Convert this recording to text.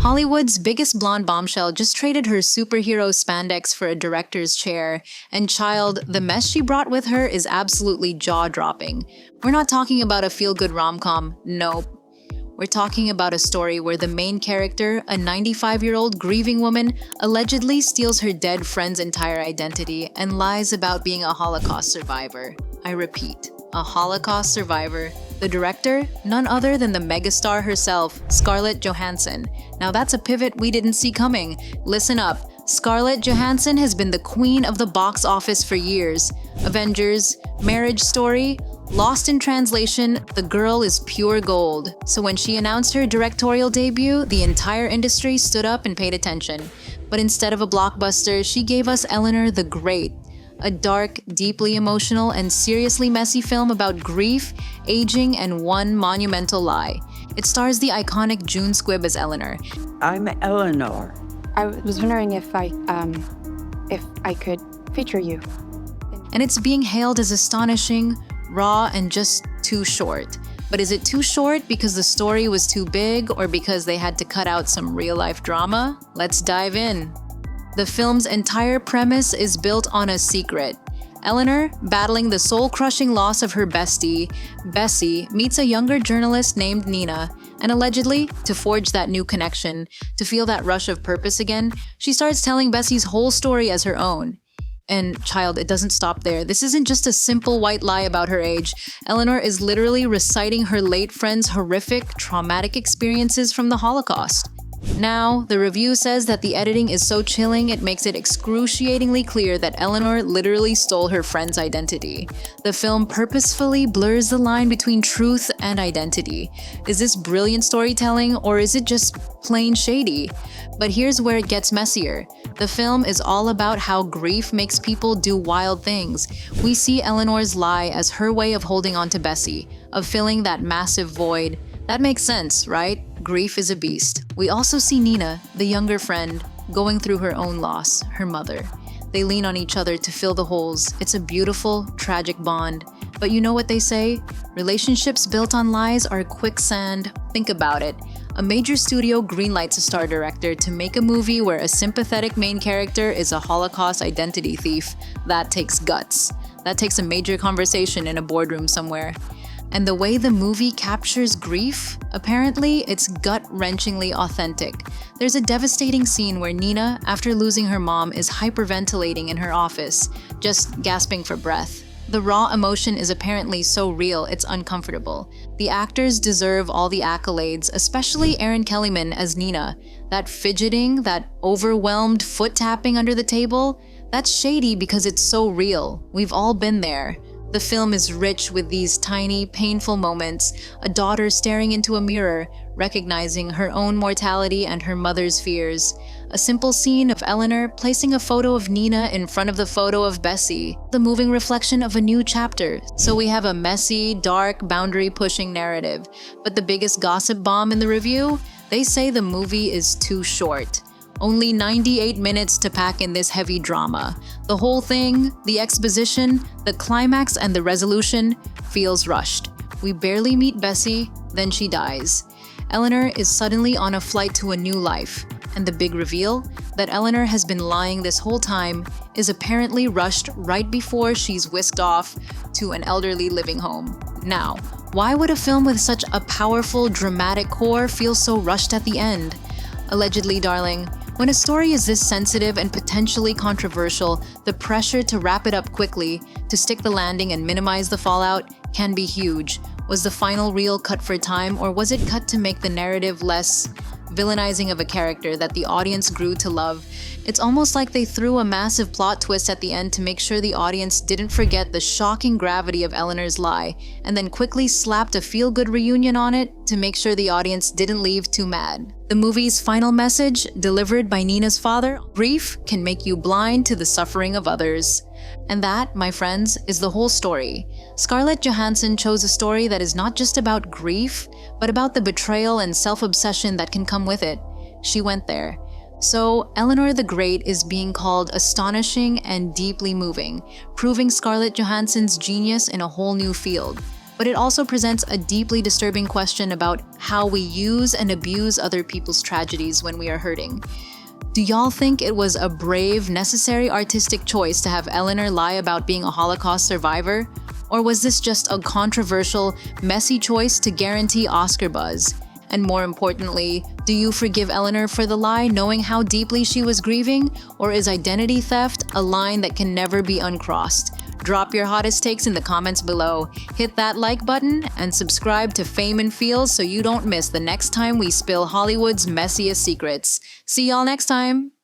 Hollywood's biggest blonde bombshell just traded her superhero spandex for a director's chair, and child, the mess she brought with her is absolutely jaw-dropping. We're not talking about a feel-good rom-com, nope. We're talking about a story where the main character, a 95-year-old grieving woman, allegedly steals her dead friend's entire identity and lies about being a Holocaust survivor. I repeat, a Holocaust survivor. The director? None other than the megastar herself, Scarlett Johansson. Now that's a pivot we didn't see coming. Listen up. Scarlett Johansson has been the queen of the box office for years. Avengers, Marriage Story, Lost in Translation, the girl is pure gold. So when she announced her directorial debut, the entire industry stood up and paid attention. But instead of a blockbuster, she gave us Eleanor the Great, a dark, deeply emotional, and seriously messy film about grief, aging, and one monumental lie. It stars the iconic June Squibb as Eleanor. I'm Eleanor. I was wondering if I could feature you. And it's being hailed as astonishing, raw, and just too short. But is it too short because the story was too big or because they had to cut out some real-life drama? Let's dive in. The film's entire premise is built on a secret. Eleanor, battling the soul-crushing loss of her bestie, Bessie, meets a younger journalist named Nina, and allegedly, to forge that new connection, to feel that rush of purpose again, she starts telling Bessie's whole story as her own. And child, it doesn't stop there. This isn't just a simple white lie about her age. Eleanor is literally reciting her late friend's horrific, traumatic experiences from the Holocaust. Now, the review says that the editing is so chilling it makes it excruciatingly clear that Eleanor literally stole her friend's identity. The film purposefully blurs the line between truth and identity. Is this brilliant storytelling or is it just plain shady? But here's where it gets messier. The film is all about how grief makes people do wild things. We see Eleanor's lie as her way of holding on to Bessie, of filling that massive void. That makes sense, right? Grief is a beast. We also see Nina, the younger friend, going through her own loss, her mother. They lean on each other to fill the holes. It's a beautiful, tragic bond. But you know what they say? Relationships built on lies are quicksand. Think about it. A major studio greenlights a star director to make a movie where a sympathetic main character is a Holocaust identity thief. That takes guts. That takes a major conversation in a boardroom somewhere. And the way the movie captures grief, apparently it's gut-wrenchingly authentic. There's a devastating scene where Nina, after losing her mom, is hyperventilating in her office, just gasping for breath. The raw emotion is apparently so real, it's uncomfortable. The actors deserve all the accolades, especially Erin Kellyman as Nina. That fidgeting, that overwhelmed foot tapping under the table, that's shady because it's so real. We've all been there. The film is rich with these tiny, painful moments, a daughter staring into a mirror, recognizing her own mortality and her mother's fears. A simple scene of Eleanor placing a photo of Nina in front of the photo of Bessie, the moving reflection of a new chapter. So we have a messy, dark, boundary-pushing narrative. But the biggest gossip bomb in the review? They say the movie is too short. Only 98 minutes to pack in this heavy drama. The whole thing, the exposition, the climax, and the resolution feels rushed. We barely meet Bessie, then she dies. Eleanor is suddenly on a flight to a new life, and the big reveal, that Eleanor has been lying this whole time, is apparently rushed right before she's whisked off to an elderly living home. Now, why would a film with such a powerful, dramatic core feel so rushed at the end? Allegedly, darling, when a story is this sensitive and potentially controversial, the pressure to wrap it up quickly, to stick the landing and minimize the fallout, can be huge. Was the final reel cut for time, or was it cut to make the narrative less villainizing of a character that the audience grew to love? It's almost like they threw a massive plot twist at the end to make sure the audience didn't forget the shocking gravity of Eleanor's lie, and then quickly slapped a feel-good reunion on it to make sure the audience didn't leave too mad. The movie's final message, delivered by Nina's father, grief can make you blind to the suffering of others. And that, my friends, is the whole story. Scarlett Johansson chose a story that is not just about grief, but about the betrayal and self-obsession that can come with it. She went there. So, Eleanor the Great is being called astonishing and deeply moving, proving Scarlett Johansson's genius in a whole new field. but it also presents a deeply disturbing question about how we use and abuse other people's tragedies when we are hurting. Do y'all think it was a brave, necessary artistic choice to have Eleanor lie about being a Holocaust survivor? Or was this just a controversial, messy choice to guarantee Oscar buzz? And more importantly, do you forgive Eleanor for the lie, knowing how deeply she was grieving? Or is identity theft a line that can never be uncrossed? Drop your hottest takes in the comments below. Hit that like button and subscribe to Fame and Feels so you don't miss the next time we spill Hollywood's messiest secrets. See y'all next time!